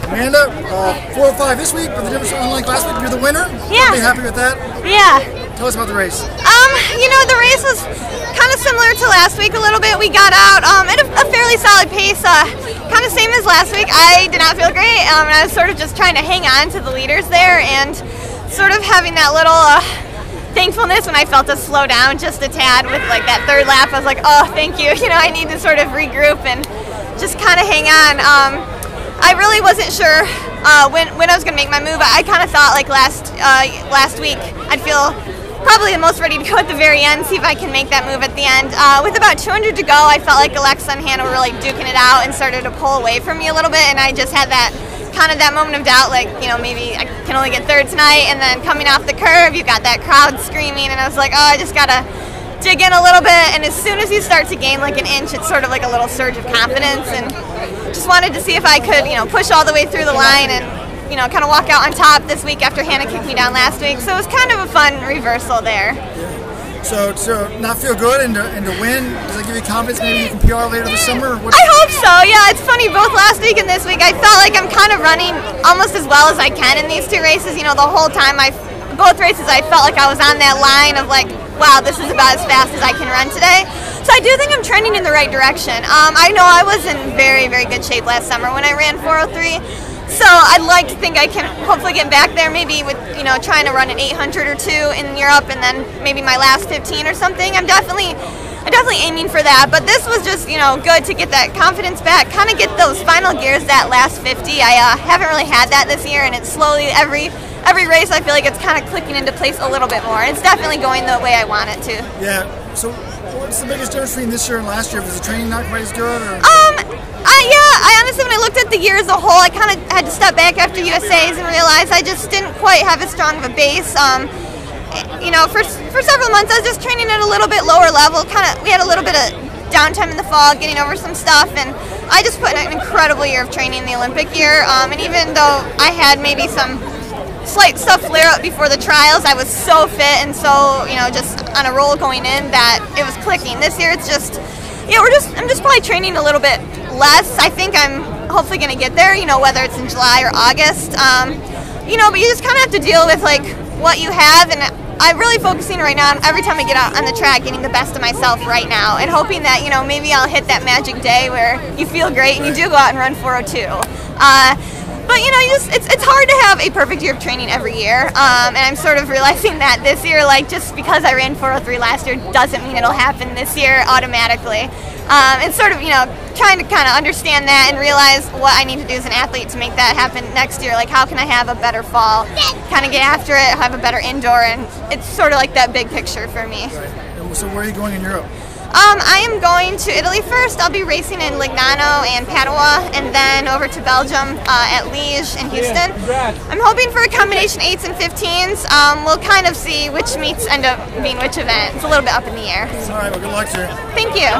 Amanda, 4:05 this week, but the difference unlike last week, you're the winner. Yeah. Are you happy with that? Yeah. Tell us about the race. You know, the race was kind of similar to last week a little bit. We got out at a fairly solid pace, kind of same as last week. I did not feel great, and I was sort of just trying to hang on to the leaders there and sort of having that little thankfulness when I felt to slow down just a tad with like that third lap. I was like, oh, thank you. You know, I need to sort of regroup and just kind of hang on. I really wasn't sure when I was going to make my move. I kind of thought like last week I'd feel probably the most ready to go at the very end, see if I can make that move at the end. With about 200 to go, I felt like Alexa and Hannah were really duking it out and started to pull away from me a little bit, and I just had that kind of that moment of doubt, like, you know, maybe I can only get third tonight. And then coming off the curve, you got that crowd screaming, and I was like, oh, I just gotta dig in a little bit. And as soon as you start to gain like an inch, it's sort of like a little surge of confidence, and just wanted to see if I could, you know, push all the way through the line and, you know, kind of walk out on top this week after Hannah kicked me down last week. So it was kind of a fun reversal there. So to not feel good and to win, does that give you confidence maybe you can PR later this summer? I hope so, yeah. It's funny, both last week and this week, I felt like I'm kind of running almost as well as I can in these two races. You know, the whole time, both races, I felt like I was on that line of like, wow, this is about as fast as I can run today. So I do think I'm trending in the right direction. I know I was in very, very good shape last summer when I ran 4:03. So I'd like to think I can hopefully get back there, maybe with, you know, trying to run an 800 or 2 in Europe, and then maybe my last 15 or something. I'm definitely aiming for that. But this was just, you know, good to get that confidence back, kind of get those final gears, that last 50. I haven't really had that this year, and it's slowly every race I feel like it's kind of clicking into place a little bit more. It's definitely going the way I want it to. Yeah. So what's the biggest difference between this year and last year? Was the training not quite as good? Or? I honestly, when I looked at the year as a whole, I kind of had to step back after USA's and realize I just didn't quite have as strong of a base. You know, for several months I was just training at a little bit lower level. We had a little bit of downtime in the fall, getting over some stuff, and I just put in an incredible year of training in the Olympic year. And even though I had maybe some slight stuff flare up before the trials, I was so fit and so, you know, just on a roll going in that it was clicking. This year it's just, yeah, I'm just probably training a little bit less. I think I'm hopefully going to get there, you know, whether it's in July or August. You know, but you just kind of have to deal with like what you have, and I'm really focusing right now on every time I get out on the track, getting the best of myself right now, and hoping that, you know, maybe I'll hit that magic day where you feel great and you do go out and run 4:02. But you know, it's hard to have a perfect year of training every year, and I'm sort of realizing that this year, like, just because I ran 4:03 last year doesn't mean it'll happen this year automatically. And sort of, you know, trying to kind of understand that and realize what I need to do as an athlete to make that happen next year. Like, how can I have a better fall, kind of get after it, have a better indoor, and it's sort of like that big picture for me. Right. So where are you going in Europe? I am going to Italy first. I'll be racing in Legnano and Padua, and then over to Belgium at Liège and Houston. I'm hoping for a combination 8s and 15s. We'll kind of see which meets end up being which event. It's a little bit up in the air. All right, well, good luck to you. Thank you.